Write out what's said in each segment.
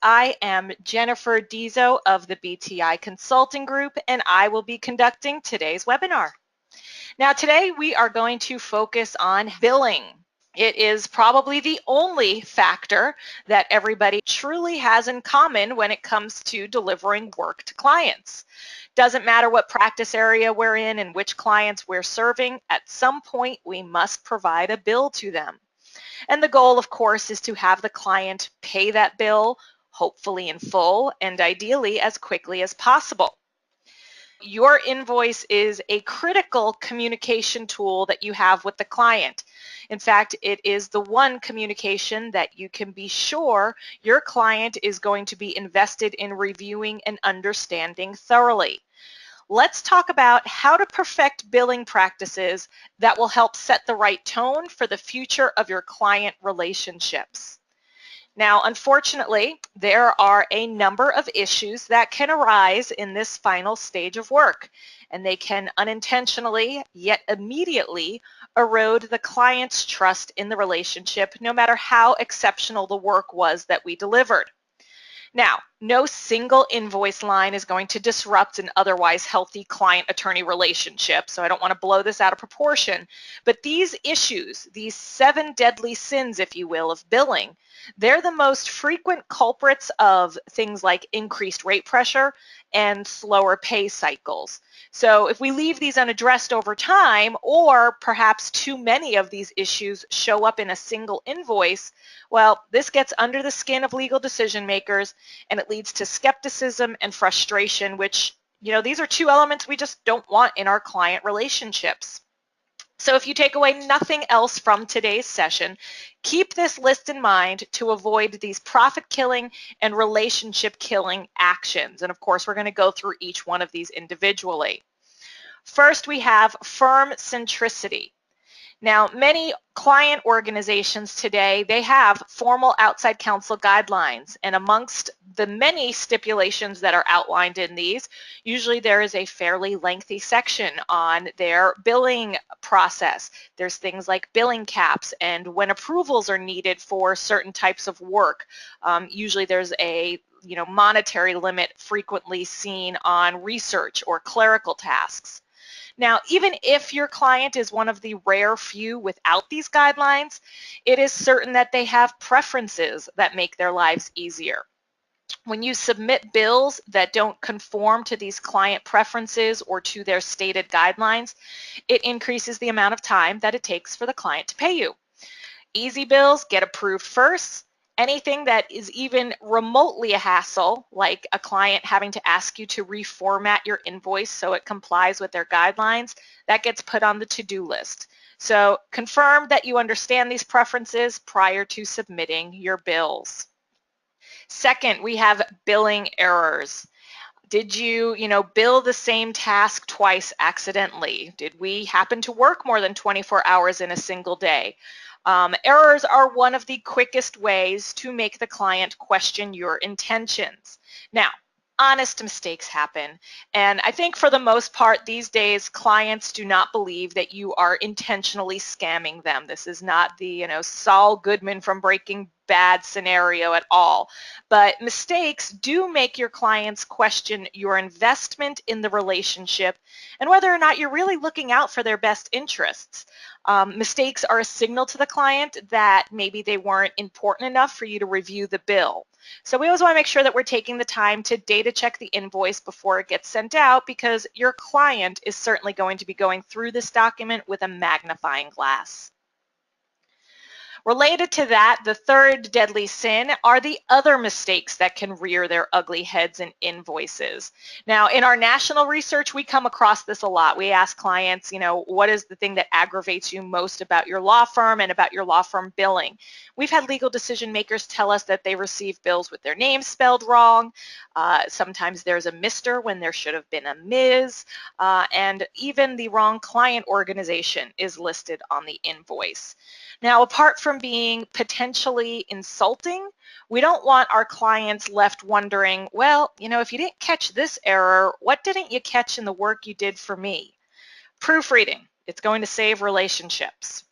I am Jennifer Dizo of the BTI Consulting Group, and I will be conducting today's webinar. Now, today we are going to focus on billing. It is probably the only factor that everybody truly has in common when it comes to delivering work to clients. Doesn't matter what practice area we're in and which clients we're serving, at some point we must provide a bill to them. And the goal, of course, is to have the client pay that bill, hopefully in full, and ideally as quickly as possible. Your invoice is a critical communication tool that you have with the client. In fact, it is the one communication that you can be sure your client is going to be invested in reviewing and understanding thoroughly. Let's talk about how to perfect billing practices that will help set the right tone for the future of your client relationships. Now, unfortunately, there are a number of issues that can arise in this final stage of work, and they can unintentionally, yet immediately, erode the client's trust in the relationship, no matter how exceptional the work was that we delivered. Now, no single invoice line is going to disrupt an otherwise healthy client-attorney relationship, so I don't want to blow this out of proportion, but these issues, these 7 deadly sins, if you will, of billing, they're the most frequent culprits of things like increased rate pressure and slower pay cycles. So if we leave these unaddressed over time, or perhaps too many of these issues show up in a single invoice, well, this gets under the skin of legal decision makers, and it leads to skepticism and frustration, which, these are 2 elements we just don't want in our client relationships. So if you take away nothing else from today's session, keep this list in mind to avoid these profit-killing and relationship-killing actions. And of course, we're going to go through each one of these individually. First, we have FIRM-CENTRICITY. Now, many client organizations today, they have formal outside counsel guidelines, and amongst the many stipulations that are outlined in these, usually there is a fairly lengthy section on their billing process. There's things like billing caps and when approvals are needed for certain types of work. Usually there's a monetary limit frequently seen on research or clerical tasks. Now, even if your client is one of the rare few without these guidelines, it is certain that they have preferences that make their lives easier. When you submit bills that don't conform to these client preferences or to their stated guidelines, it increases the amount of time that it takes for the client to pay you. Easy bills get approved first. Anything that is even remotely a hassle, like a client having to ask you to reformat your invoice so it complies with their guidelines, that gets put on the to-do list. So confirm that you understand these preferences prior to submitting your bills. Second, we have billing errors. Did you, bill the same task twice accidentally? Did we happen to work more than 24 hours in a single day? Errors are one of the quickest ways to make the client question your intentions. Now, honest mistakes happen, and I think for the most part these days clients do not believe that you are intentionally scamming them. This is not the Saul Goodman from Breaking Bad scenario at all, but mistakes do make your clients question your investment in the relationship and whether or not you're really looking out for their best interests. Mistakes are a signal to the client that maybe they weren't important enough for you to review the bill. So we always want to make sure that we're taking the time to data check the invoice before it gets sent out, because your client is certainly going to be going through this document with a magnifying glass. Related to that, the third deadly sin are the other mistakes that can rear their ugly heads in invoices. Now, in our national research, we come across this a lot. We ask clients, what is the thing that aggravates you most about your law firm and about your law firm billing? We've had legal decision makers tell us that they receive bills with their names spelled wrong. Sometimes there's a Mr. when there should have been a Ms. And even the wrong client organization is listed on the invoice. Now, apart from being potentially insulting, we don't want our clients left wondering, well, if you didn't catch this error, what didn't you catch in the work you did for me? Proofreading, it's going to save relationships.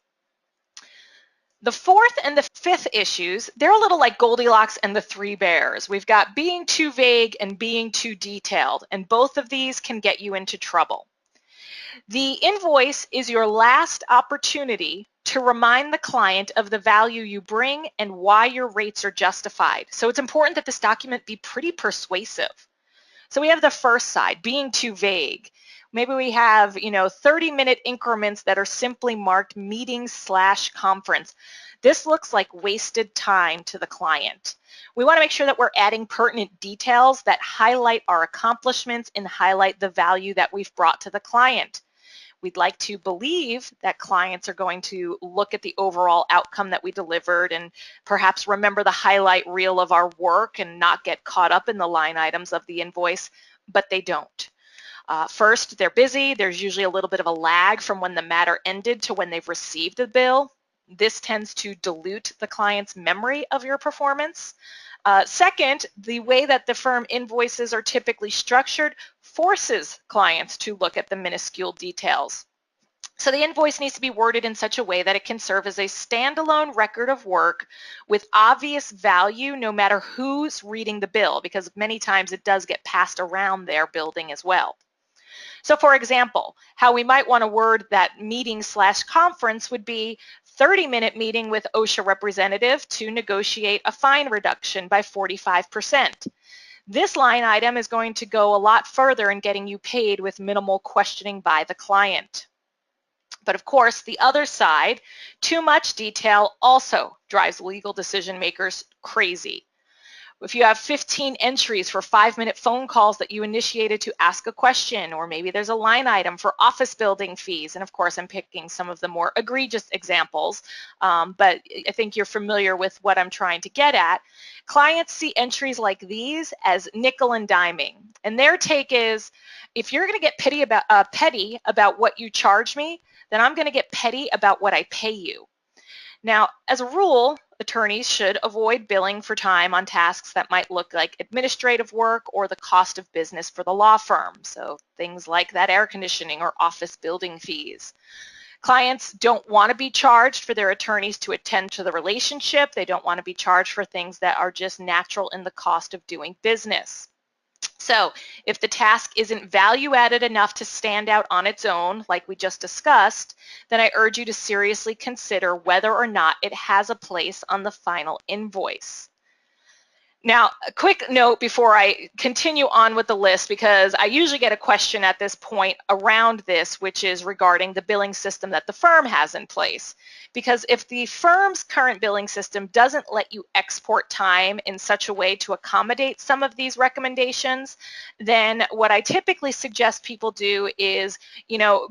The fourth and the fifth issues, they're a little like Goldilocks and the Three Bears. We've got being too vague and being too detailed, and both of these can get you into trouble. The invoice is your last opportunity to remind the client of the value you bring and why your rates are justified. So it's important that this document be pretty persuasive. So we have the first side, being too vague. Maybe we have, 30-minute increments that are simply marked meeting/conference. This looks like wasted time to the client. We want to make sure that we're adding pertinent details that highlight our accomplishments and highlight the value that we've brought to the client. We'd like to believe that clients are going to look at the overall outcome that we delivered and perhaps remember the highlight reel of our work and not get caught up in the line items of the invoice, but they don't. First, they're busy. There's usually a little bit of a lag from when the matter ended to when they've received the bill. This tends to dilute the client's memory of your performance. Second, the way that the firm invoices are typically structured forces clients to look at the minuscule details. So the invoice needs to be worded in such a way that it can serve as a standalone record of work with obvious value no matter who's reading the bill, because many times it does get passed around their building as well. So for example, how we might want to word that meeting/conference would be 30-minute meeting with OSHA representative to negotiate a fine reduction by 45%. This line item is going to go a lot further in getting you paid with minimal questioning by the client. But of course, the other side, too much detail also drives legal decision makers crazy. If you have 15 entries for 5-minute phone calls that you initiated to ask a question, or maybe there's a line item for office building fees, and of course I'm picking some of the more egregious examples, but I think you're familiar with what I'm trying to get at. Clients see entries like these as nickel and diming, and their take is, if you're going to get petty about what you charge me, then I'm going to get petty about what I pay you. Now, as a rule, attorneys should avoid billing for time on tasks that might look like administrative work or the cost of business for the law firm, so things like that air conditioning or office building fees. Clients don't want to be charged for their attorneys to attend to the relationship. They don't want to be charged for things that are just natural in the cost of doing business. So if the task isn't value added enough to stand out on its own, like we just discussed, then I urge you to seriously consider whether or not it has a place on the final invoice. Now, a quick note before I continue on with the list, because I usually get a question at this point around this, which is regarding the billing system that the firm has in place. Because if the firm's current billing system doesn't let you export time in such a way to accommodate some of these recommendations, then what I typically suggest people do is,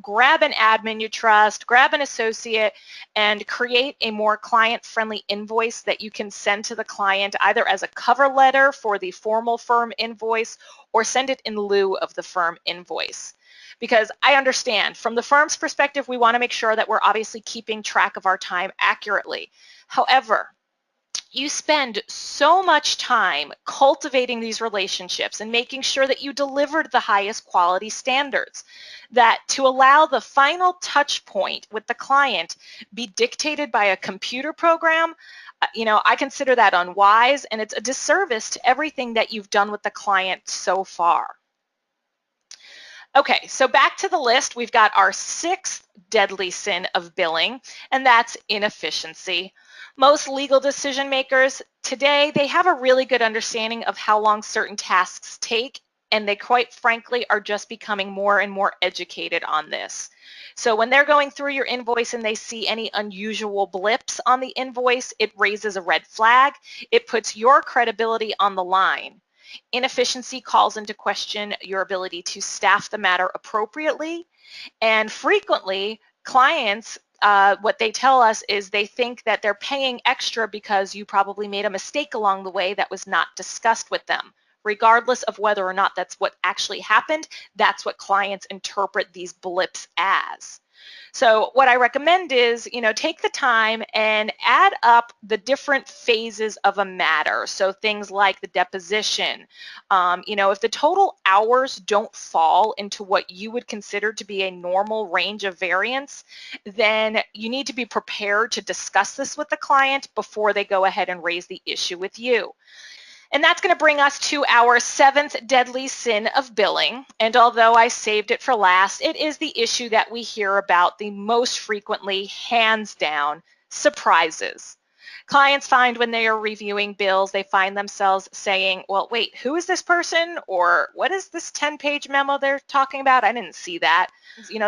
grab an admin you trust, grab an associate, and create a more client-friendly invoice that you can send to the client either as a cover letter for the formal firm invoice or send it in lieu of the firm invoice. Because I understand from the firm's perspective, we want to make sure that we're obviously keeping track of our time accurately. However, you spend so much time cultivating these relationships and making sure that you delivered the highest quality standards that to allow the final touch point with the client be dictated by a computer program, I consider that unwise, and it's a disservice to everything that you've done with the client so far. Okay, so back to the list, we've got our sixth deadly sin of billing, and that's inefficiency. Most legal decision makers today, they have a really good understanding of how long certain tasks take, and they quite frankly are just becoming more and more educated on this. So when they're going through your invoice and they see any unusual blips on the invoice, it raises a red flag. It puts your credibility on the line. Inefficiency calls into question your ability to staff the matter appropriately, and frequently clients, what they tell us is they think that they're paying extra because you probably made a mistake along the way that was not discussed with them. Regardless of whether or not that's what actually happened, that's what clients interpret these blips as. So what I recommend is, take the time and add up the different phases of a matter. So things like the deposition, if the total hours don't fall into what you would consider to be a normal range of variance, then you need to be prepared to discuss this with the client before they go ahead and raise the issue with you. And that's going to bring us to our seventh deadly sin of billing. And although I saved it for last, it is the issue that we hear about the most frequently, hands down: surprises. Clients find when they are reviewing bills, they find themselves saying, well, wait, who is this person? Or what is this 10-page memo they're talking about? I didn't see that.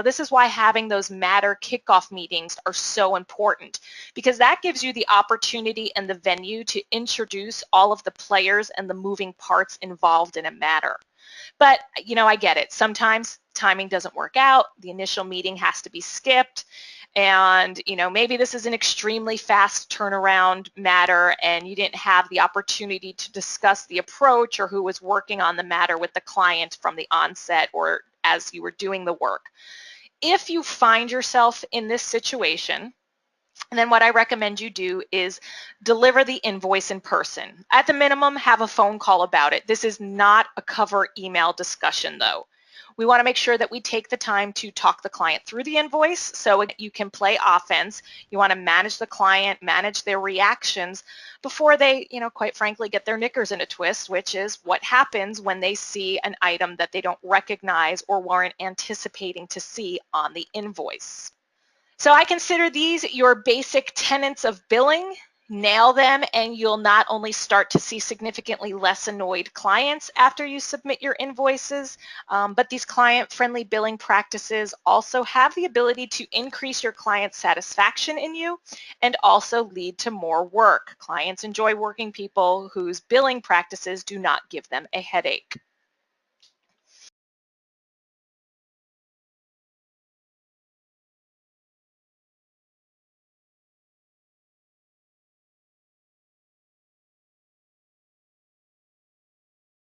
This is why having those matter kickoff meetings are so important, because that gives you the opportunity and the venue to introduce all of the players and the moving parts involved in a matter. But, I get it. Sometimes timing doesn't work out. The initial meeting has to be skipped. And, maybe this is an extremely fast turnaround matter and you didn't have the opportunity to discuss the approach or who was working on the matter with the client from the onset or as you were doing the work. If you find yourself in this situation, then what I recommend you do is deliver the invoice in person. At the minimum, have a phone call about it. This is not a cover email discussion, though. We want to make sure that we take the time to talk the client through the invoice so you can play offense. You want to manage the client, manage their reactions before they, quite frankly, get their knickers in a twist, which is what happens when they see an item that they don't recognize or weren't anticipating to see on the invoice. So I consider these your basic tenets of billing. Nail them and you'll not only start to see significantly less annoyed clients after you submit your invoices, but these client-friendly billing practices also have the ability to increase your client satisfaction in you and also lead to more work. Clients enjoy working people whose billing practices do not give them a headache.